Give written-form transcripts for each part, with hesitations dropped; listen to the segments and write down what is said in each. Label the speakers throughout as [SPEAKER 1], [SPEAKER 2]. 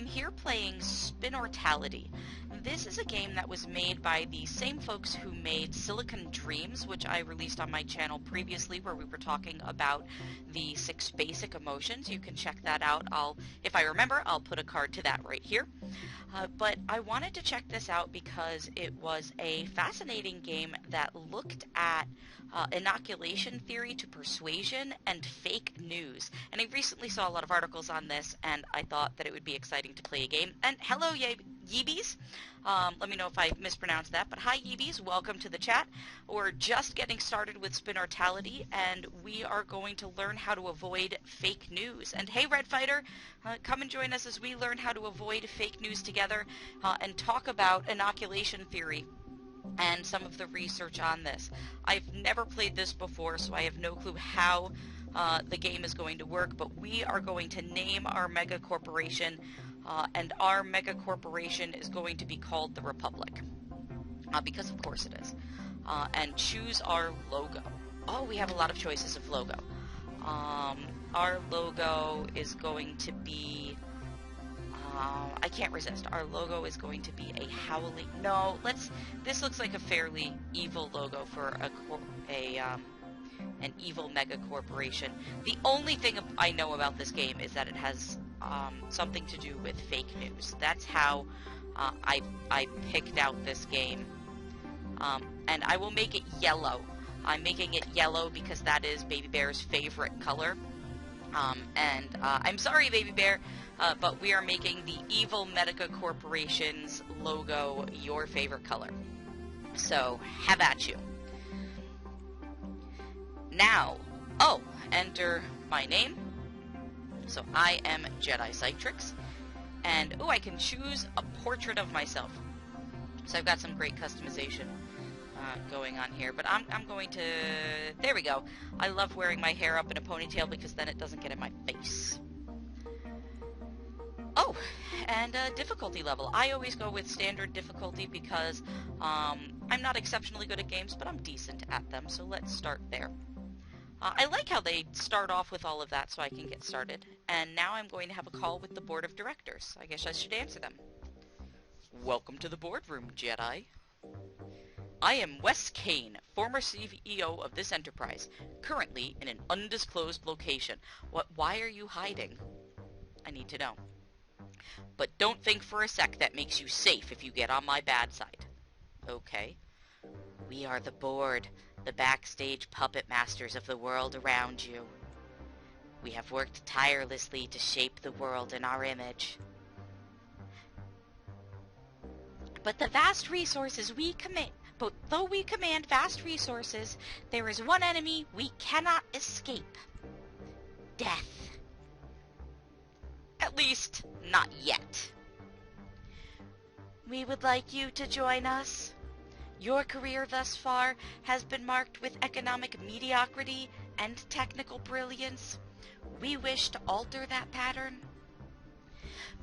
[SPEAKER 1] I'm here playing Spinnortality. This is a game that was made by the same folks who made Silicon Dreams, which I released on my channel previously, where we were talking about the 6 basic emotions. You can check that out. If I remember, I'll put a card to that right here. But I wanted to check this out because it was a fascinating game that looked at inoculation theory to persuasion and fake news. And I recently saw a lot of articles on this, and I thought that it would be exciting to play a game. And hello, Yeebies. Let me know if I mispronounced that, but hi, Yeebies. Welcome to the chat. We're just getting started with Spinnortality, and we are going to learn how to avoid fake news. And hey, Red Fighter, come and join us as we learn how to avoid fake news together and talk about inoculation theory and some of the research on this. I've never played this before, so I have no clue how the game is going to work, but we are going to name our mega corporation, and our mega corporation is going to be called the Republic, because of course it is, and choose our logo. Oh, we have a lot of choices of logo. Our logo is going to be I can't resist. Our logo is going to be a howling. No, this looks like a fairly evil logo for an evil mega corporation. The only thing I know about this game is that it has something to do with fake news. That's how I picked out this game. And I will make it yellow. I'm making it yellow because that is Baby Bear's favorite color. I'm sorry, Baby Bear, but we are making the evil Medica Corporation's logo your favorite color. So, have at you. Now, enter my name. So, I am JediPsychTricks. And, I can choose a portrait of myself. So, I've got some great customization going on here, but I'm going to, there we go. I love wearing my hair up in a ponytail because then it doesn't get in my face. Oh, and difficulty level. I always go with standard difficulty because I'm not exceptionally good at games, but I'm decent at them, so let's start there. I like how they start off with all of that so I can get started, and now I'm going to have a call with the board of directors. I guess I should answer them. Welcome to the boardroom, Jedi. I am Wes Kane, former CEO of this enterprise, currently in an undisclosed location. Why are you hiding? I need to know. But don't think for a sec that makes you safe if you get on my bad side. Okay. We are the board, the backstage puppet masters of the world around you. We have worked tirelessly to shape the world in our image. But the vast resources we commit. But though we command vast resources, there is one enemy we cannot escape. Death. At least, not yet. We would like you to join us. Your career thus far has been marked with economic mediocrity and technical brilliance. We wish to alter that pattern.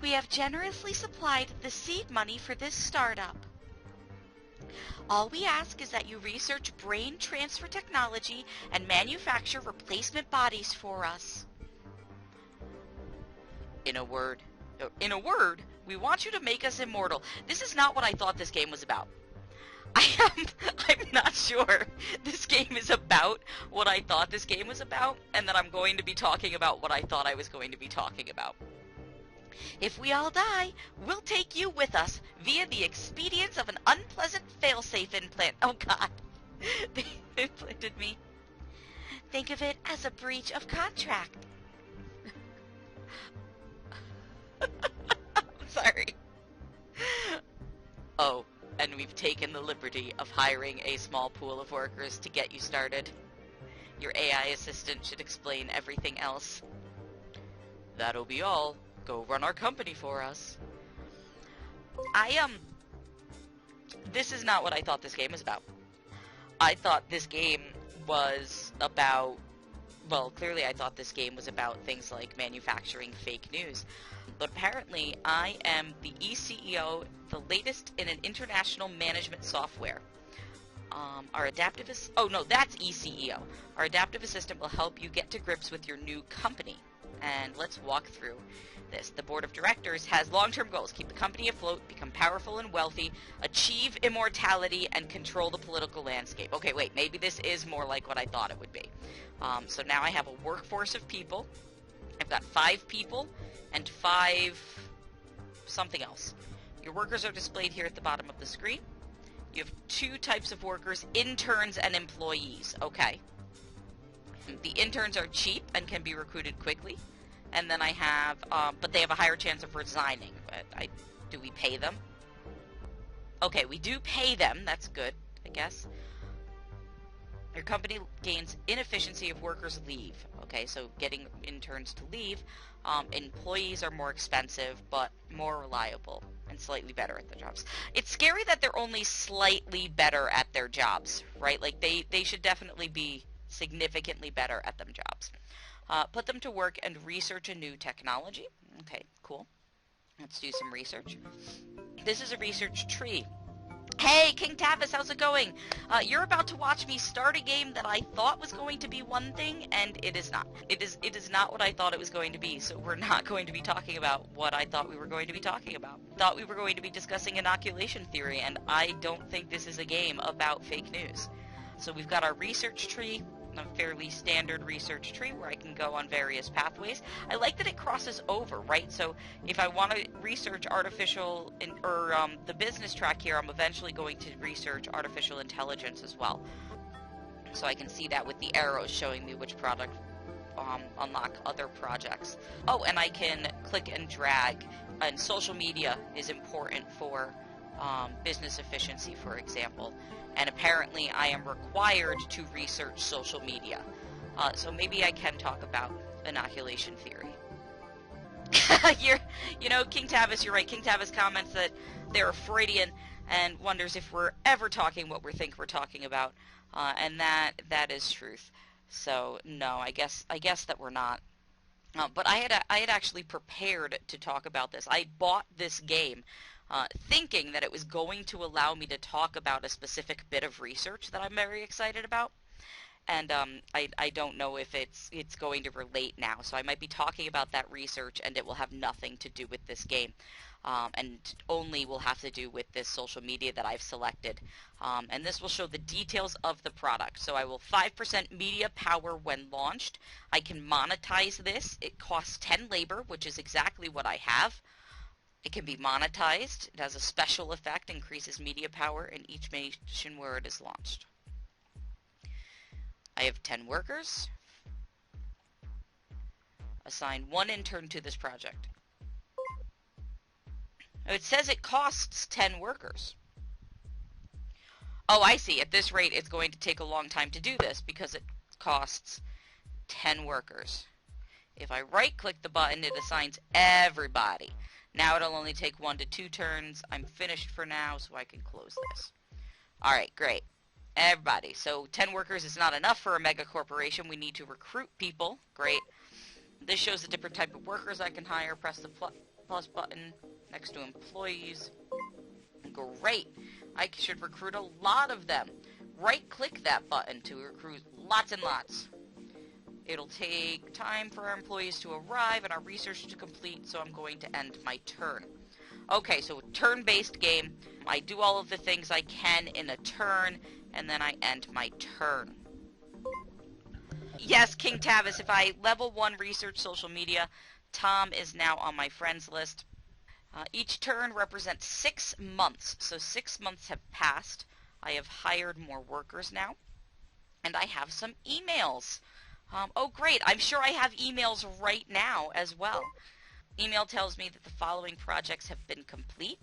[SPEAKER 1] We have generously supplied the seed money for this startup. All we ask is that you research brain transfer technology and manufacture replacement bodies for us. In a word, we want you to make us immortal. This is not what I thought this game was about. I'm not sure this game is about what I thought this game was about, and that I'm going to be talking about what I thought I was going to be talking about. If we all die, we'll take you with us via the expedience of an unpleasant failsafe implant. Oh god, they implanted me. Think of it as a breach of contract. I'm sorry. Oh, and we've taken the liberty of hiring a small pool of workers to get you started. Your AI assistant should explain everything else. That'll be all. Go run our company for us. This is not what I thought this game was about. I thought this game was about, well, clearly I thought this game was about things like manufacturing fake news. But apparently I am the eCEO, the latest in an international management software. Our adaptive oh no, that's eCEO. Our adaptive assistant will help you get to grips with your new company. And let's walk through this. The board of directors has long-term goals: keep the company afloat, become powerful and wealthy, achieve immortality, and control the political landscape. Okay, wait, maybe this is more like what I thought it would be. So now I have a workforce of people. I've got 5 people and 5 something else. Your workers are displayed here at the bottom of the screen. You have 2 types of workers: interns and employees. Okay. The interns are cheap and can be recruited quickly. And then I have, but they have a higher chance of resigning. But do we pay them? Okay, we do pay them. That's good, I guess. Your company gains inefficiency if workers leave. Okay, so getting interns to leave. Employees are more expensive, but more reliable and slightly better at their jobs. It's scary that they're only slightly better at their jobs, right? Like, they should definitely be significantly better at them jobs. Put them to work and research a new technology. Okay, cool. Let's do some research. This is a research tree. Hey, King Tavis, how's it going? You're about to watch me start a game that I thought was going to be one thing, and it is not. It is not what I thought it was going to be, so we're not going to be talking about what I thought we were going to be talking about. Thought we were going to be discussing inoculation theory, and I don't think this is a game about fake news. So we've got our research tree, a fairly standard research tree where I can go on various pathways. I like that it crosses over, right? So if I want to research the business track here, I'm eventually going to research artificial intelligence as well. So I can see that with the arrows showing me which product unlock other projects. Oh, and I can click and drag, and social media is important for business efficiency, for example. And apparently I am required to research social media. So maybe I can talk about inoculation theory. King Tavis, you're right. King Tavis comments that they're Freudian and wonders if we're ever talking what we think we're talking about. And that is truth. So no, I guess that we're not. But I had actually prepared to talk about this. I bought this game thinking that it was going to allow me to talk about a specific bit of research that I'm very excited about. And I don't know if it's going to relate now. So I might be talking about that research, and it will have nothing to do with this game. And only will have to do with this social media that I've selected. And this will show the details of the product. So I will 5% media power when launched. I can monetize this. It costs 10 labor, which is exactly what I have. It can be monetized. It has a special effect, increases media power in each nation where it is launched. I have 10 workers. Assign 1 intern to this project. Now it says it costs 10 workers. Oh, I see. At this rate, it's going to take a long time to do this because it costs 10 workers. If I right-click the button, it assigns everybody. Now it'll only take 1 to 2 turns. I'm finished for now, so I can close this. Alright, great. Everybody. So 10 workers is not enough for a mega corporation. We need to recruit people. Great. This shows the different type of workers I can hire. Press the plus button next to employees. Great. I should recruit a lot of them. Right-click that button to recruit lots and lots. It'll take time for our employees to arrive and our research to complete, so I'm going to end my turn. Okay, so turn-based game. I do all of the things I can in a turn, and then I end my turn. Yes, King Tavis, if I level 1 research social media, Tom is now on my friends list. Each turn represents 6 months, so 6 months have passed. I have hired more workers now, and I have some emails. Oh, great. I'm sure I have emails right now as well. Email tells me that the following projects have been complete,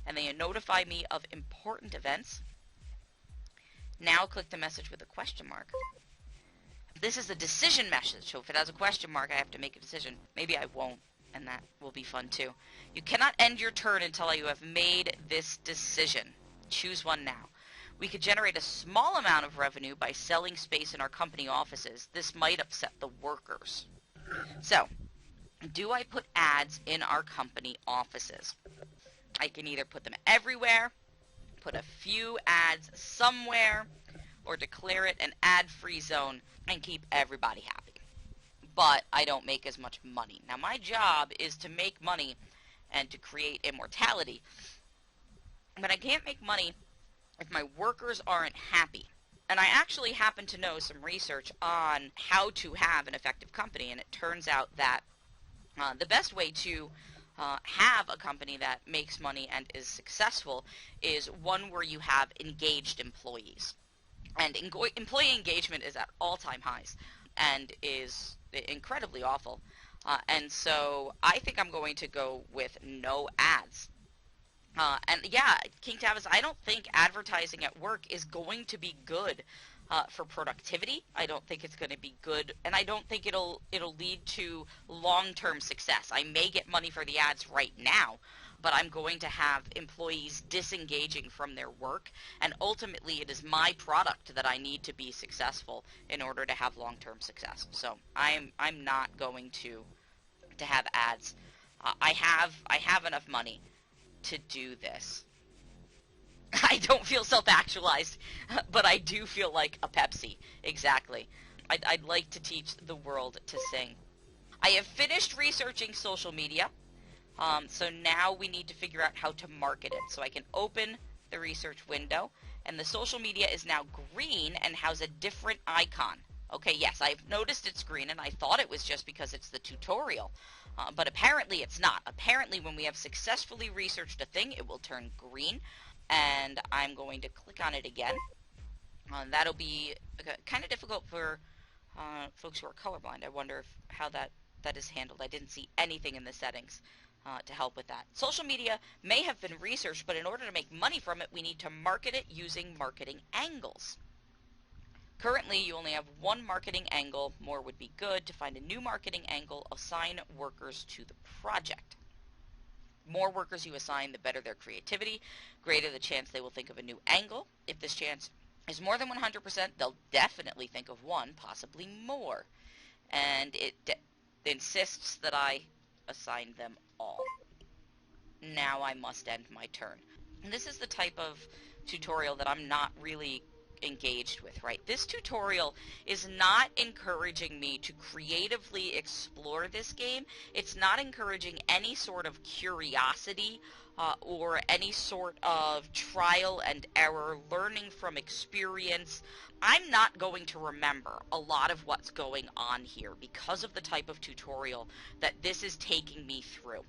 [SPEAKER 1] and they notify me of important events. Now click the message with a question mark. This is a decision message, so if it has a question mark, I have to make a decision. Maybe I won't, and that will be fun too. You cannot end your turn until you have made this decision. Choose one now. We could generate a small amount of revenue by selling space in our company offices. This might upset the workers. So, do I put ads in our company offices? I can either put them everywhere, put a few ads somewhere, or declare it an ad-free zone and keep everybody happy. but I don't make as much money. Now, my job is to make money and to create immortality, but I can't make money if my workers aren't happy. And I actually happen to know some research on how to have an effective company, and it turns out that the best way to have a company that makes money and is successful is one where you have engaged employees. And employee engagement is at all-time highs and is incredibly awful. And so I think I'm going to go with no ads. And yeah, King Tavis, I don't think advertising at work is going to be good for productivity. I don't think it's going to be good, and I don't think it'll lead to long-term success. I may get money for the ads right now, but I'm going to have employees disengaging from their work, and ultimately it is my product that I need to be successful in order to have long-term success. So I'm not going to have ads. I have enough money to do this. I don't feel self-actualized, but I do feel like a Pepsi. Exactly. I'd like to teach the world to sing. I have finished researching social media, so now we need to figure out how to market it. So I can open the research window, and the social media is now green and has a different icon. Okay, yes, I've noticed it's green, and I thought it was just because it's the tutorial. But apparently it's not. Apparently when we have successfully researched a thing, it will turn green, and I'm going to click on it again. That'll be kind of difficult for folks who are colorblind. I wonder how that is handled. I didn't see anything in the settings to help with that. Social media may have been researched, but in order to make money from it, we need to market it using marketing angles. Currently, you only have one marketing angle. More would be good. To find a new marketing angle, assign workers to the project. More workers you assign, the better their creativity, greater the chance they will think of a new angle. If this chance is more than 100%, they'll definitely think of one, possibly more. And it insists that I assign them all. Now I must end my turn. And this is the type of tutorial that I'm not really engaged with, right? This tutorial is not encouraging me to creatively explore this game. It's not encouraging any sort of curiosity or any sort of trial and error, learning from experience. I'm not going to remember a lot of what's going on here because of the type of tutorial that this is taking me through.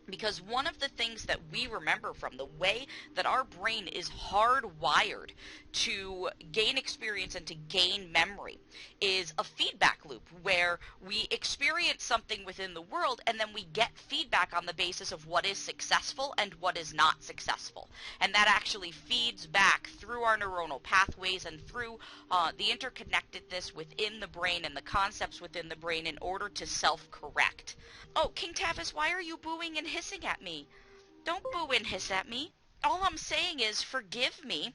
[SPEAKER 1] Because one of the things that we remember from the way that our brain is hardwired to gain experience and to gain memory is a feedback loop where we experience something within the world and then we get feedback on the basis of what is successful and what is not successful. And that actually feeds back through our neuronal pathways and through the interconnectedness within the brain and the concepts within the brain in order to self-correct. Oh, King Tavis, why are you booing and hissing at me? Don't boo and hiss at me. All I'm saying is forgive me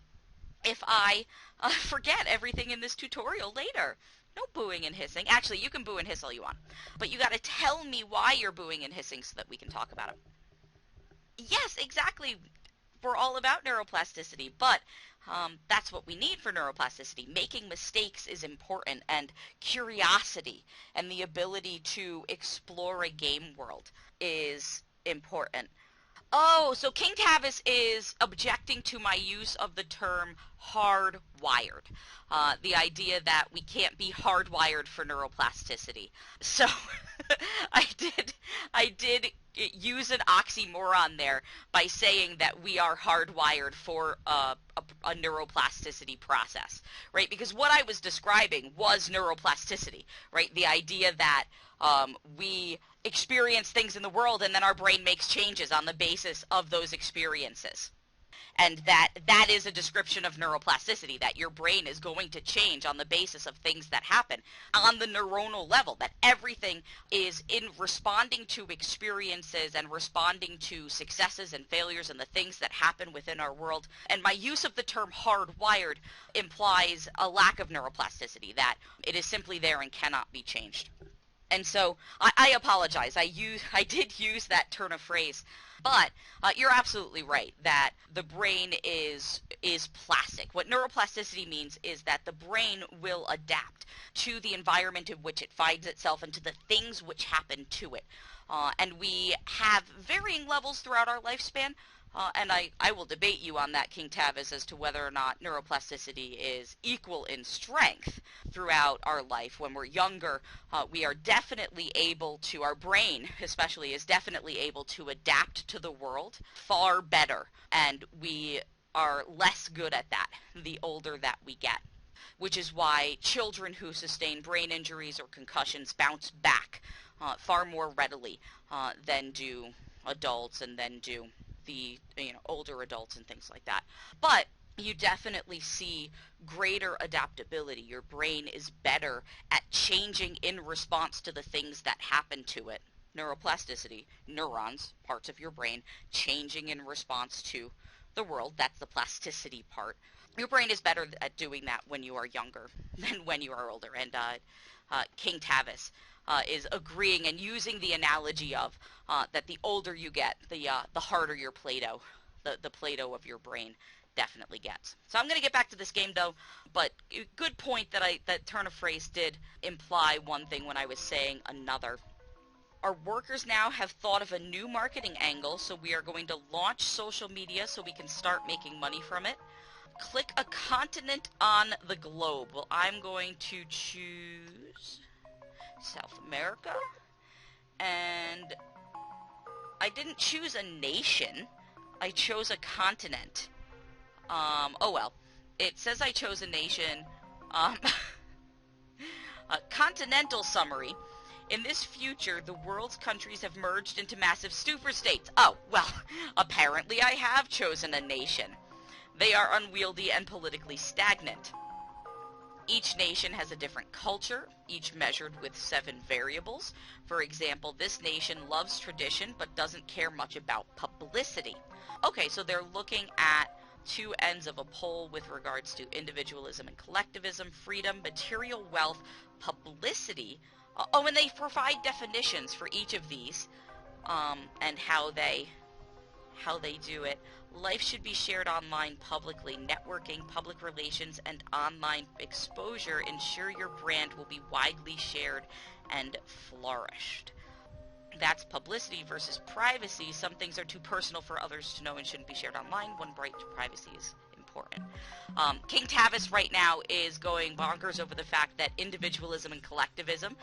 [SPEAKER 1] if I forget everything in this tutorial later. No booing and hissing. Actually, you can boo and hiss all you want. But you gotta tell me why you're booing and hissing so that we can talk about it. Yes, exactly. We're all about neuroplasticity, but that's what we need for neuroplasticity. Making mistakes is important, and curiosity and the ability to explore a game world is important. Oh, so King Tavis is objecting to my use of the term hardwired. The idea that we can't be hardwired for neuroplasticity. So I did use an oxymoron there by saying that we are hardwired for a neuroplasticity process, right? Because what I was describing was neuroplasticity, right? The idea that we experience things in the world and then our brain makes changes on the basis of those experiences. And that is a description of neuroplasticity, that your brain is going to change on the basis of things that happen on the neuronal level, that everything is in responding to experiences and responding to successes and failures and the things that happen within our world. And my use of the term hardwired implies a lack of neuroplasticity, that it is simply there and cannot be changed. And so I apologize. I did use that turn of phrase, but you're absolutely right that the brain is plastic. What neuroplasticity means is that the brain will adapt to the environment in which it finds itself and to the things which happen to it. And we have varying levels throughout our lifespan. And I will debate you on that, King Tavis, as to whether or not neuroplasticity is equal in strength throughout our life. When we're younger, we are definitely able to, our brain especially, is definitely able to adapt to the world far better. And we are less good at that the older that we get, which is why children who sustain brain injuries or concussions bounce back far more readily than do adults and then do the older adults and things like that. But you definitely see greater adaptability. Your brain is better at changing in response to the things that happen to it. Neuroplasticity, neurons, parts of your brain, changing in response to the world. That's the plasticity part. Your brain is better at doing that when you are younger than when you are older. And King Tavis is agreeing and using the analogy of that the older you get, the harder your Play-Doh, the Play-Doh of your brain definitely gets. So I'm going to get back to this game though, but good point that turn of phrase did imply one thing when I was saying another. Our workers now have thought of a new marketing angle, so we are going to launch social media so we can start making money from it. Click a continent on the globe. Well, I'm going to choose South America, and I didn't choose a nation. I chose a continent. Oh well. It says I chose a nation. A continental summary. In this future, the world's countries have merged into massive super states. Oh, well, apparently I have chosen a nation. They are unwieldy and politically stagnant. Each nation has a different culture, each measured with 7 variables. For example, this nation loves tradition but doesn't care much about publicity. Okay, so they're looking at 2 ends of a pole with regards to individualism and collectivism, freedom, material wealth, publicity. And they provide definitions for each of these and how they do it. Life should be shared online publicly. Networking, public relations, and online exposure ensure your brand will be widely shared and flourished. That's publicity versus privacy. Some things are too personal for others to know and shouldn't be shared online. One right to privacy is important. King Tavis right now is going bonkers over the fact that individualism and collectivism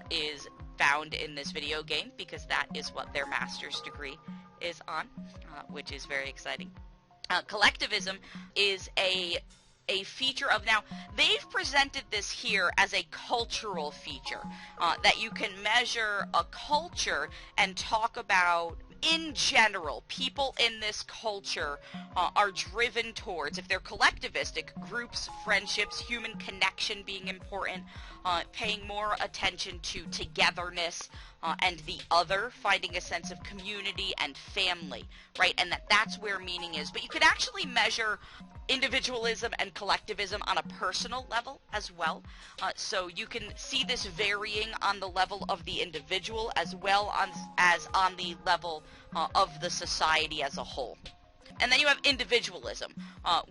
[SPEAKER 1] is found in this video game because that is what their master's degree is on, which is very exciting. Collectivism is a feature of, now they've presented this here as a cultural feature, that you can measure a culture and talk about, in general, people in this culture are driven towards, if they're collectivistic, groups, friendships, human connection being important, paying more attention to togetherness and the other, finding a sense of community and family, right? And that's where meaning is. But you can actually measure individualism and collectivism on a personal level as well. So you can see this varying on the level of the individual as well as on the level of the society as a whole. And then you have individualism,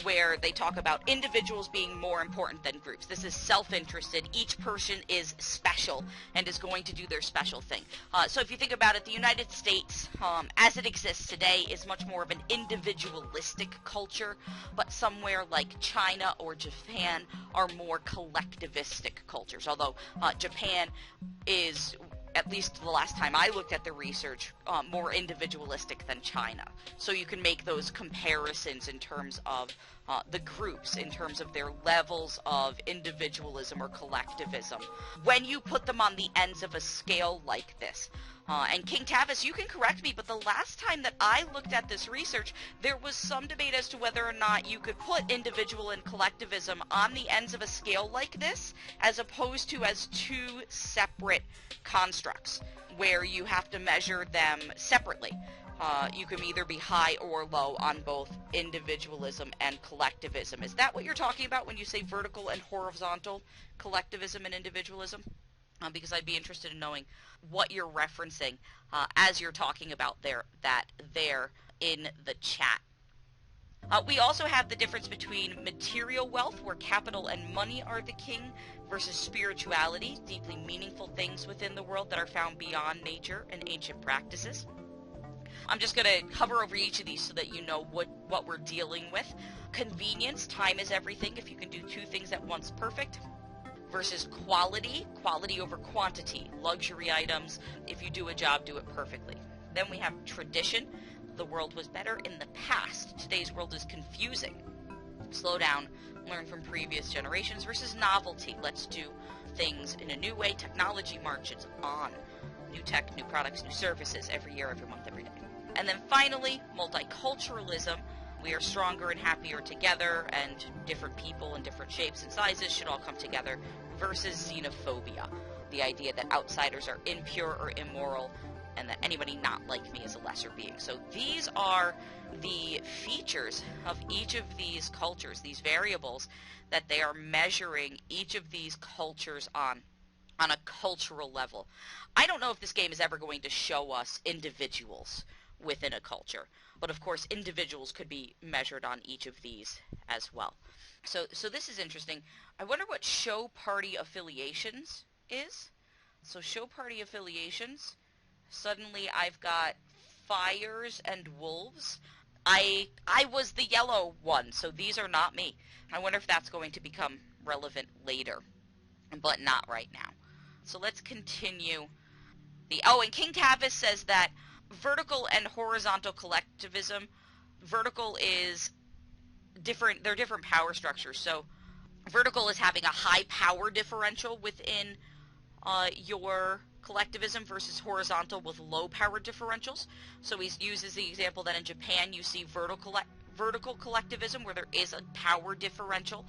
[SPEAKER 1] where they talk about individuals being more important than groups. This is self-interested. Each person is special and is going to do their special thing. So if you think about it, the United States, as it exists today, is much more of an individualistic culture, but somewhere like China or Japan are more collectivistic cultures, although Japan is, at least the last time I looked at the research, more individualistic than China. So you can make those comparisons in terms of the groups, in terms of their levels of individualism or collectivism, when you put them on the ends of a scale like this. And King Tavis, you can correct me, but the last time that I looked at this research, there was some debate as to whether or not you could put individual and collectivism on the ends of a scale like this, as opposed to as 2 separate constructs, where you have to measure them separately. You can either be high or low on both individualism and collectivism. Is that what you're talking about when you say vertical and horizontal collectivism and individualism? because I'd be interested in knowing what you're referencing as you're talking about that there in the chat. We also have the difference between material wealth, where capital and money are the king, versus spirituality, deeply meaningful things within the world that are found beyond nature and ancient practices. I'm just going to hover over each of these so that you know what we're dealing with. Convenience, time is everything. If you can do two things at once, perfect. Versus quality over quantity. Luxury items, if you do a job, do it perfectly. Then we have tradition. The world was better in the past. Today's world is confusing. Slow down, learn from previous generations. Versus novelty. Let's do things in a new way. Technology marches on. New tech, new products, new services every year, every month, every day. And then finally, multiculturalism. We are stronger and happier together, and different people in different shapes and sizes should all come together. Versus xenophobia, the idea that outsiders are impure or immoral, and that anybody not like me is a lesser being. So these are the features of each of these cultures, these variables that they are measuring each of these cultures on a cultural level. I don't know if this game is ever going to show us individuals within a culture, but of course individuals could be measured on each of these as well. So this is interesting. I wonder what show party affiliations is. So show party affiliations, suddenly I've got fires and wolves. I was the yellow one, so these are not me. I wonder if that's going to become relevant later, but not right now. So let's continue. And King Tavis says that vertical and horizontal collectivism, vertical is different, they're different power structures. So vertical is having a high power differential within your collectivism versus horizontal with low power differentials. So he uses the example that in Japan you see vertical collectivism where there is a power differential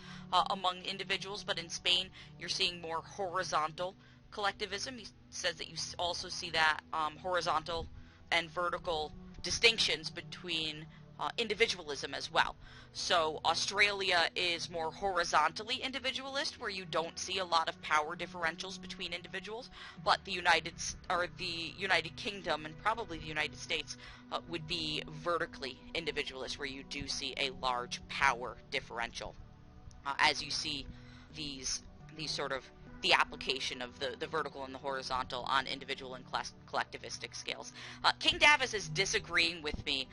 [SPEAKER 1] among individuals, but in Spain you're seeing more horizontal collectivism. He says that you also see that horizontal and vertical distinctions between individualism as well. So Australia is more horizontally individualist, where you don't see a lot of power differentials between individuals, but the United Kingdom and probably the United States would be vertically individualist, where you do see a large power differential as you see these sort of the application of the vertical and the horizontal on individual and collectivistic scales. King Davis is disagreeing with me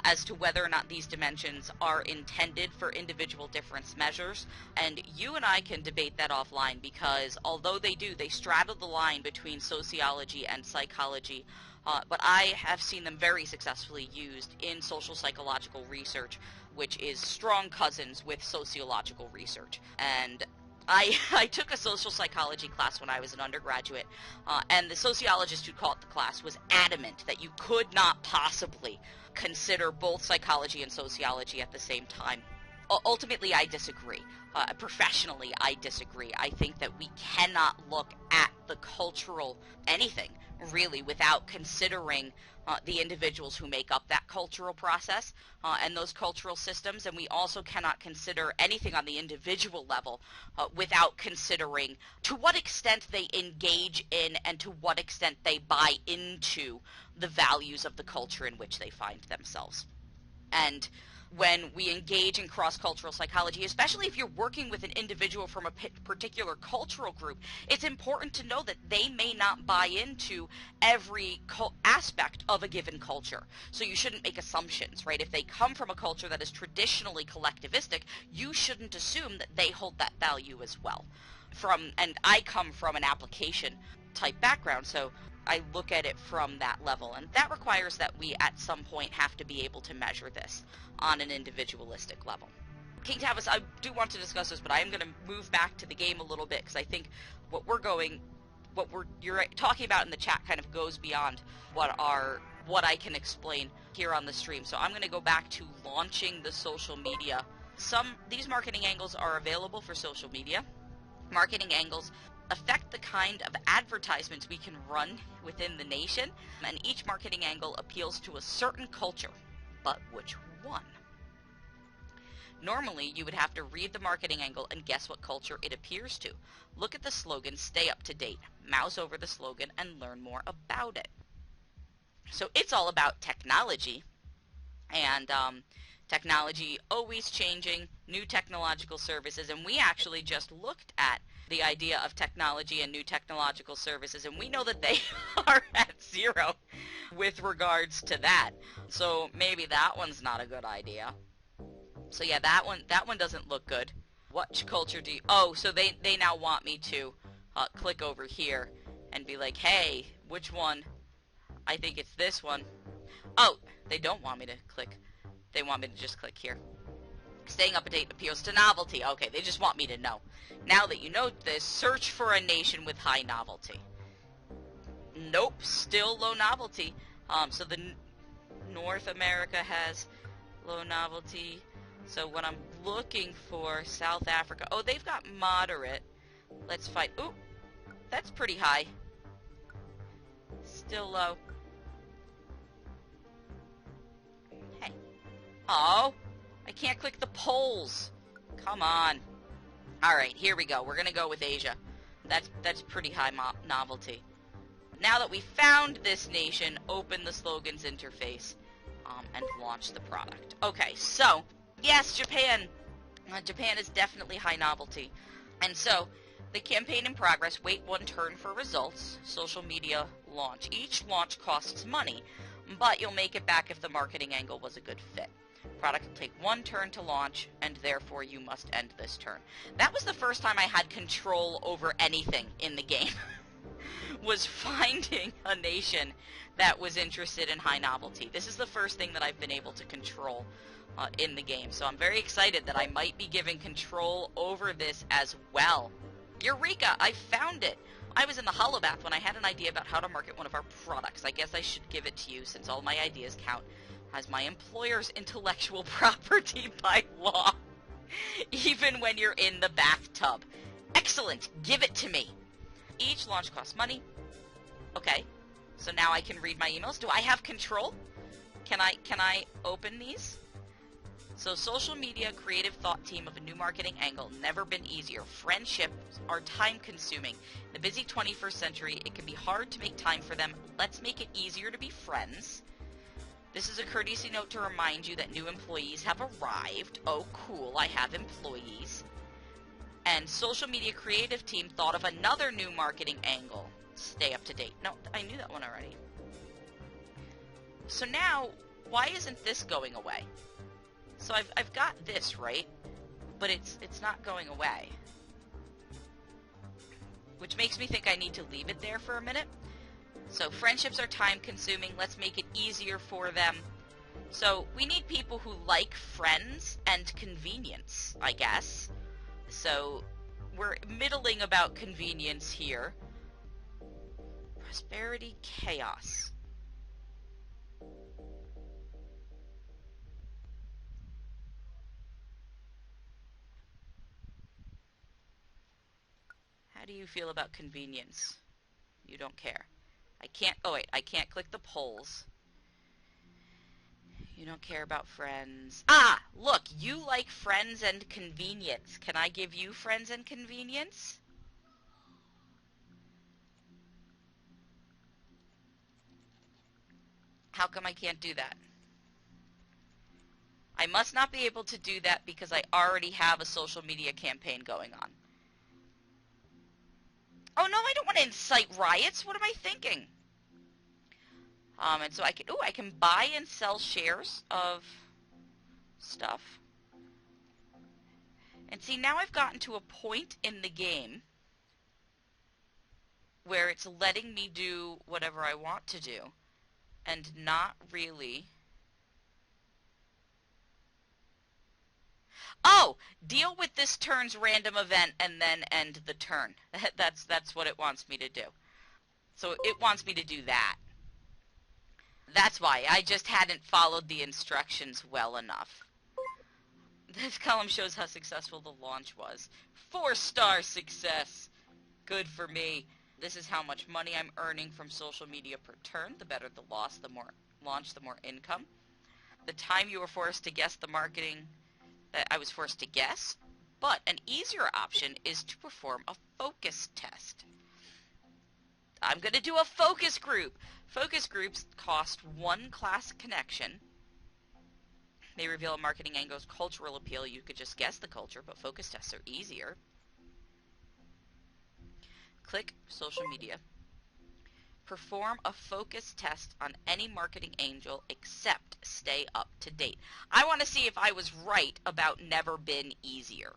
[SPEAKER 1] as to whether or not these dimensions are intended for individual difference measures, and you and I can debate that offline, because although they straddle the line between sociology and psychology, but I have seen them very successfully used in social psychological research, which is strong cousins with sociological research. And I took a social psychology class when I was an undergraduate, and the sociologist who taught the class was adamant that you could not possibly consider both psychology and sociology at the same time. Ultimately, I disagree. Professionally, I disagree. I think that we cannot look at the cultural anything, really, without considering the individuals who make up that cultural process and those cultural systems, and we also cannot consider anything on the individual level without considering to what extent they engage in and to what extent they buy into the values of the culture in which they find themselves. And when we engage in cross-cultural psychology, especially if you're working with an individual from a particular cultural group, it's important to know that they may not buy into every aspect of a given culture. So you shouldn't make assumptions, right? If they come from a culture that is traditionally collectivistic, you shouldn't assume that they hold that value as well. And I come from an application type background, so I look at it from that level, and that requires that we at some point have to be able to measure this on an individualistic level. King Tavis, I do want to discuss this, but I am going to move back to the game a little bit, because I think what you're talking about in the chat kind of goes beyond what I can explain here on the stream. So I'm going to go back to launching the social media. These marketing angles are available for social media. Marketing angles affect the kind of advertisements we can run within the nation, and each marketing angle appeals to a certain culture. But which one? Normally, you would have to read the marketing angle and guess what culture it appears to. Look at the slogan, stay up to date, mouse over the slogan, and learn more about it. So it's all about technology, and technology always changing, new technological services, and we actually just looked at the idea of technology and new technological services, and we know that they are at zero with regards to that. So maybe that one's not a good idea. So yeah, that one doesn't look good. What culture do you... Oh, so they now want me to click over here and be like, hey, which one? I think it's this one. Oh, they don't want me to click. They want me to just click here. Staying up to date appeals to novelty. Okay, they just want me to know. Now that you know this, search for a nation with high novelty. Nope, still low novelty. So the North America has low novelty. So what I'm looking for, South Africa. Oh, they've got moderate. Let's fight. Ooh, that's pretty high. Still low. Hey. Oh, I can't click the polls. Come on. All right, here we go. We're gonna go with Asia. That's pretty high novelty. Now that we found this nation, open the slogans interface and launch the product. Okay, so yes, Japan. Japan is definitely high novelty. And so the campaign in progress, wait one turn for results, social media launch. Each launch costs money, but you'll make it back if the marketing angle was a good fit. Product will take one turn to launch, and therefore you must end this turn. That was the first time I had control over anything in the game. Was finding a nation that was interested in high novelty. This is the first thing that I've been able to control in the game. So I'm very excited that I might be given control over this as well. Eureka! I found it! I was in the holobath when I had an idea about how to market one of our products. I guess I should give it to you since all my ideas count as my employer's intellectual property by law. Even when you're in the bathtub. Excellent! Give it to me! Each launch costs money. Okay, so now I can read my emails. Do I have control? Can I open these? So social media creative thought team of a new marketing angle, never been easier. Friendships are time consuming. In the busy 21st century, it can be hard to make time for them. Let's make it easier to be friends. This is a courtesy note to remind you that new employees have arrived. Oh cool, I have employees. And social media creative team thought of another new marketing angle. Stay up to date. No, I knew that one already. So now, why isn't this going away? So I've got this, right? But it's not going away. Which makes me think I need to leave it there for a minute. So friendships are time consuming. Let's make it easier for them. So we need people who like friends and convenience, I guess. So we're middling about convenience here. Prosperity, chaos. How do you feel about convenience? You don't care. I can't, oh wait, I can't click the polls. You don't care about friends. Ah, look, you like friends and convenience. Can I give you friends and convenience? How come I can't do that? I must not be able to do that because I already have a social media campaign going on. Oh no, I don't want to incite riots. What am I thinking? And so I can buy and sell shares of stuff. And see, now I've gotten to a point in the game where it's letting me do whatever I want to do and not really... Oh! Deal with this turn's random event and then end the turn. That's what it wants me to do. So it wants me to do that. That's why. I just hadn't followed the instructions well enough. This column shows how successful the launch was. 4-star success! Good for me. This is how much money I'm earning from social media per turn. The better the loss, the more launch, the more income. The time you were forced to guess the marketing I was forced to guess, but an easier option is to perform a focus test. I'm going to do a focus group. Focus groups cost 1 class connection. They reveal a marketing angle's cultural appeal. You could just guess the culture, but focus tests are easier. Click social media. Perform a focus test on any marketing angel except stay up to date. I want to see if I was right about never been easier.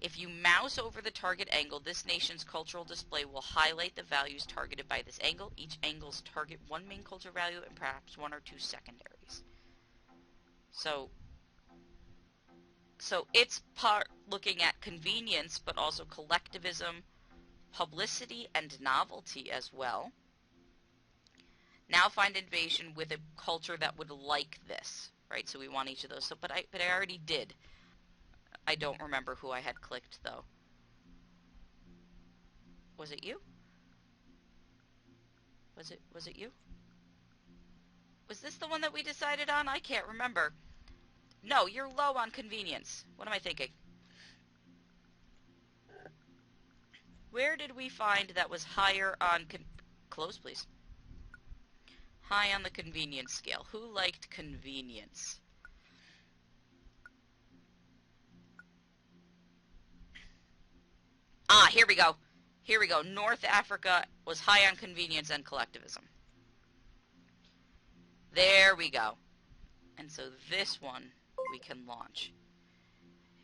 [SPEAKER 1] If you mouse over the target angle, this nation's cultural display will highlight the values targeted by this angle. Each angle's target 1 main culture value and perhaps 1 or 2 secondaries. So it's part looking at convenience, but also collectivism, publicity, and novelty as well. Now find innovation with a culture that would like this, right? So we want each of those. So, but I already did. I don't remember who I had clicked, though. Was it you? Was it you? Was this the one that we decided on? I can't remember. No, you're low on convenience. What am I thinking? Where did we find that was higher on close, please. High on the convenience scale. Who liked convenience? Ah, here we go. Here we go. North Africa was high on convenience and collectivism. There we go. And so this one we can launch.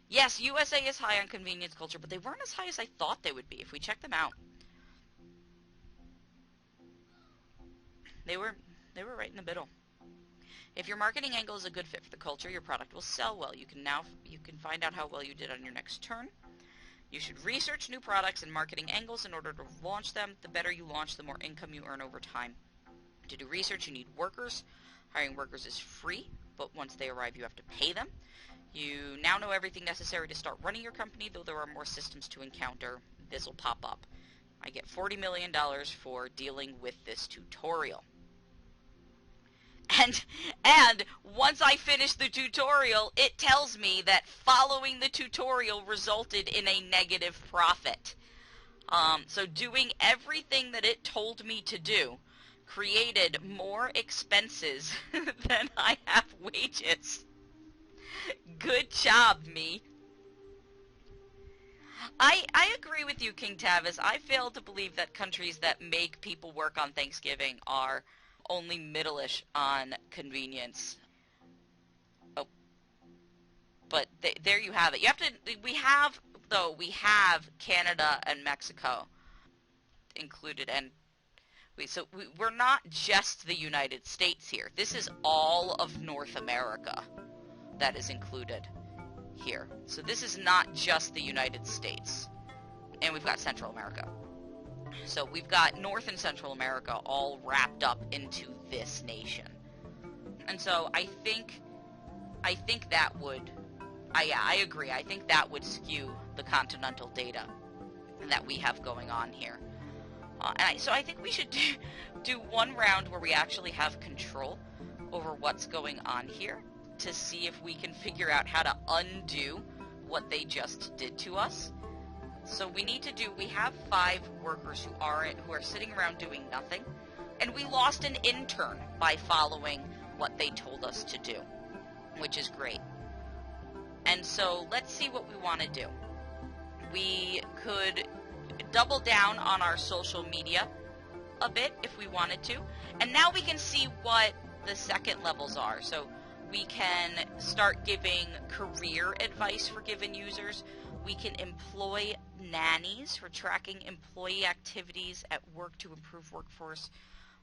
[SPEAKER 1] Yes, USA is high on convenience culture, but they weren't as high as I thought they would be if we check them out. They were right in the middle. If your marketing angle is a good fit for the culture, your product will sell well. You can find out how well you did on your next turn. You should research new products and marketing angles in order to launch them. The better you launch, the more income you earn over time. To do research, you need workers. Hiring workers is free, but once they arrive, you have to pay them. You now know everything necessary to start running your company, though there are more systems to encounter. This will pop up. I get $40 million for dealing with this tutorial. And once I finish the tutorial, it tells me that following the tutorial resulted in a negative profit. So doing everything that it told me to do created more expenses than I have wages. Good job, me. I agree with you, King Tavis. I fail to believe that countries that make people work on Thanksgiving are only middle-ish on convenience. Oh. But there you have it. We have Canada and Mexico included, and we're not just the United States here. This is all of North America that is included here. So this is not just the United States. And we've got Central America. So we've got North and Central America all wrapped up into this nation. And so I think that would, I agree, I think that would skew the continental data that we have going on here. So I think we should do one round where we actually have control over what's going on here to see if we can figure out how to undo what they just did to us. So we have 5 workers who are sitting around doing nothing, and we lost an intern by following what they told us to do, which is great. And so let's see what we want to do. We could double down on our social media a bit if we wanted to, and now we can see what the second levels are. So we can start giving career advice for given users. We can employ nannies for tracking employee activities at work to improve workforce.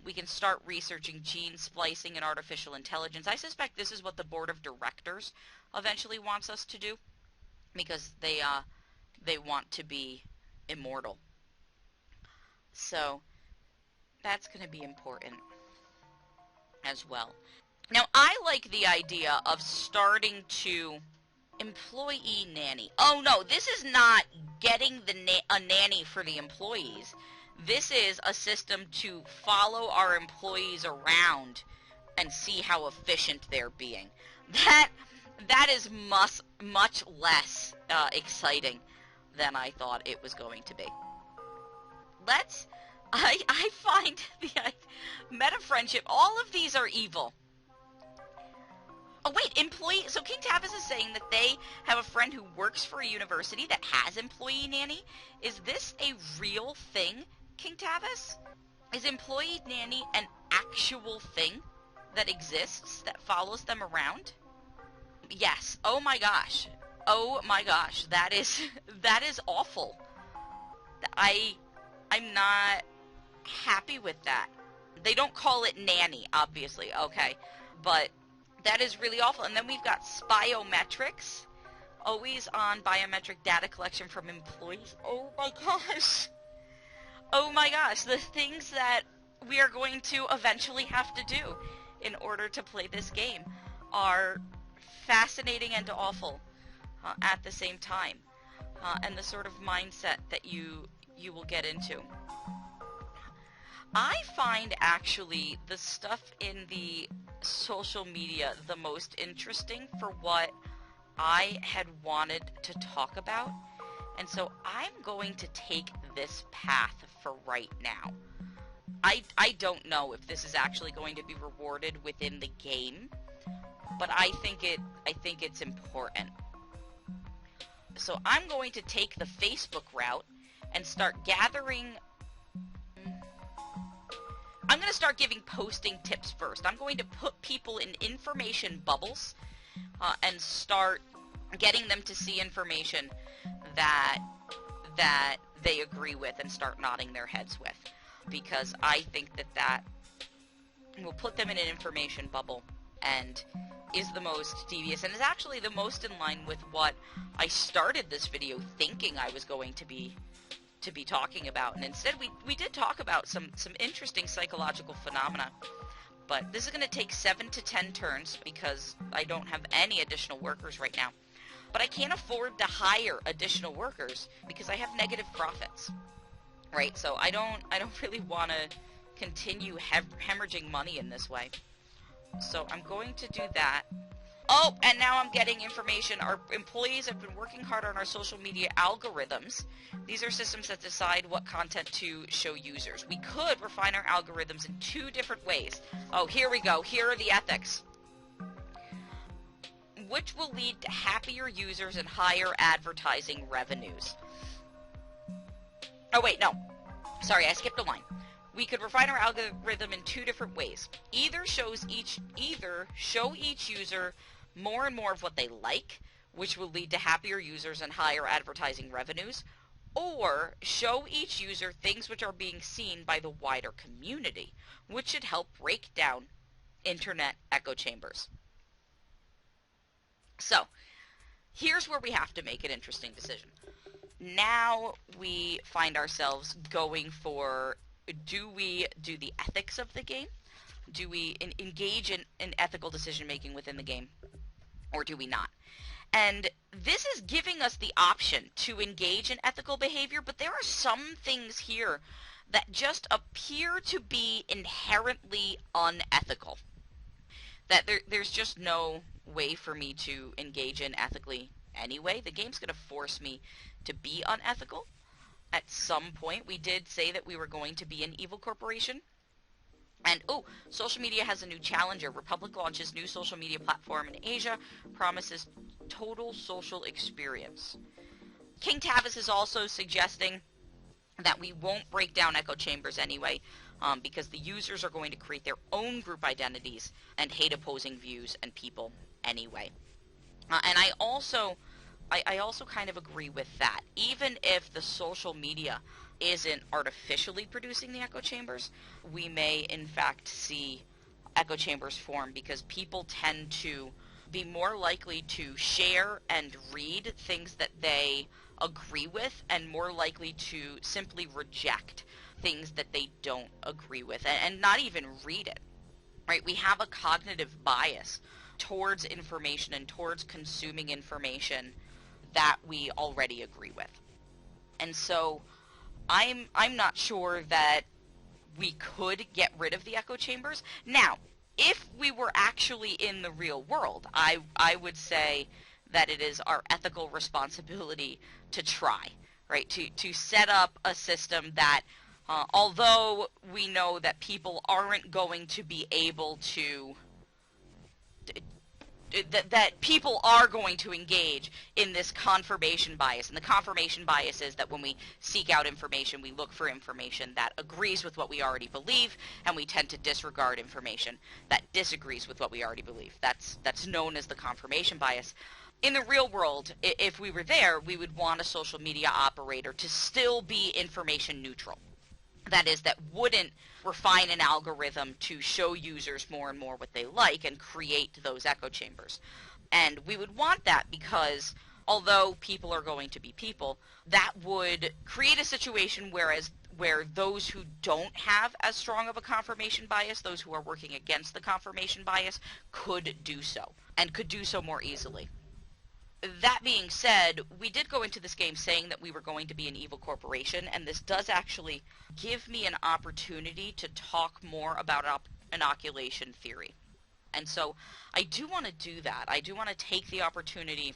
[SPEAKER 1] We can start researching gene splicing and artificial intelligence. I suspect this is what the board of directors eventually wants us to do, because they want to be immortal. So that's going to be important as well. Now, I like the idea of starting to employee nanny. Oh no, this is not getting a nanny for the employees. This is a system to follow our employees around and see how efficient they're being. That is much less exciting than I thought it was going to be. I find the meta friendship, all of these are evil. Oh wait, employee, so King Tavis is saying that they have a friend who works for a university that has employee nanny. Is this a real thing, King Tavis? Is employee nanny an actual thing that exists, that follows them around? Yes. Oh my gosh. Oh my gosh. That is awful. I'm not happy with that. They don't call it nanny, obviously. Okay. But that is really awful. And then we've got spiometrics. Always on biometric data collection from employees. Oh my gosh. Oh my gosh. The things that we are going to eventually have to do in order to play this game are fascinating and awful at the same time. And the sort of mindset that you will get into. I find actually the stuff in the social media the most interesting for what I had wanted to talk about, and so I'm going to take this path for right now. I don't know if this is actually going to be rewarded within the game, but I think it's important. So I'm going to take the Facebook route and start gathering. I'm going to start giving posting tips first. I'm going to put people in information bubbles and start getting them to see information that they agree with and start nodding their heads with, because I think that will put them in an information bubble and is the most devious and is actually the most in line with what I started this video thinking I was going to be talking about. And instead we did talk about some interesting psychological phenomena, but this is going to take 7 to 10 turns because I don't have any additional workers right now. But I can't afford to hire additional workers because I have negative profits, right? So I don't really want to continue hemorrhaging money in this way. So I'm going to do that. Oh, and now I'm getting information. Our employees have been working hard on our social media algorithms. These are systems that decide what content to show users. We could refine our algorithms in 2 different ways. Oh, here we go. Here are the ethics. Which will lead to happier users and higher advertising revenues. Oh, wait, no. Sorry, I skipped a line. We could refine our algorithm in 2 different ways. Either show each user more and more of what they like, which will lead to happier users and higher advertising revenues, or show each user things which are being seen by the wider community, which should help break down internet echo chambers. So, here's where we have to make an interesting decision. Now we find ourselves going for, do we do the ethics of the game? Do we engage in ethical decision-making within the game? Or do we not? And this is giving us the option to engage in ethical behavior, but there are some things here that just appear to be inherently unethical. That there's just no way for me to engage in ethically anyway. The game's going to force me to be unethical. At some point, we did say that we were going to be an evil corporation. And, oh, social media has a new challenger. Republic launches new social media platform in Asia, promises total social experience. King Tavis is also suggesting that we won't break down echo chambers anyway, because the users are going to create their own group identities and hate opposing views and people anyway. And I also kind of agree with that. Even if the social media isn't artificially producing the echo chambers, we may in fact see echo chambers form because people tend to be more likely to share and read things that they agree with and more likely to simply reject things that they don't agree with and not even read it, right? We have a cognitive bias towards information and towards consuming information that we already agree with. And so I'm not sure that we could get rid of the echo chambers. Now, if we were actually in the real world, I would say that it is our ethical responsibility to try, right? To set up a system that, although we know that people aren't going to be able to, that people are going to engage in this confirmation bias. And the confirmation bias is that when we seek out information, we look for information that agrees with what we already believe, and we tend to disregard information that disagrees with what we already believe. That's known as the confirmation bias. In the real world, if we were there, we would want a social media operator to still be information neutral. That is, that wouldn't refine an algorithm to show users more and more what they like and create those echo chambers. And we would want that because although people are going to be people, that would create a situation where those who don't have as strong of a confirmation bias, those who are working against the confirmation bias, could do so, and could do so more easily. That being said, we did go into this game saying that we were going to be an evil corporation, and this does actually give me an opportunity to talk more about inoculation theory. And so I do want to do that. I do want to take the opportunity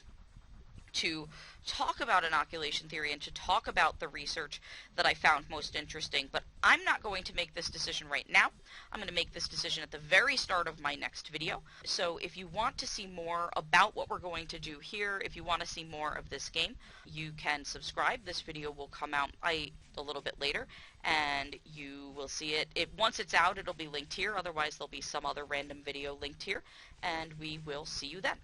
[SPEAKER 1] to talk about inoculation theory and to talk about the research that I found most interesting, but I'm not going to make this decision right now. I'm going to make this decision at the very start of my next video. So if you want to see more about what we're going to do here, if you want to see more of this game, you can subscribe. This video will come out a little bit later, and you will see it. Once it's out, it'll be linked here. Otherwise, there'll be some other random video linked here, and we will see you then.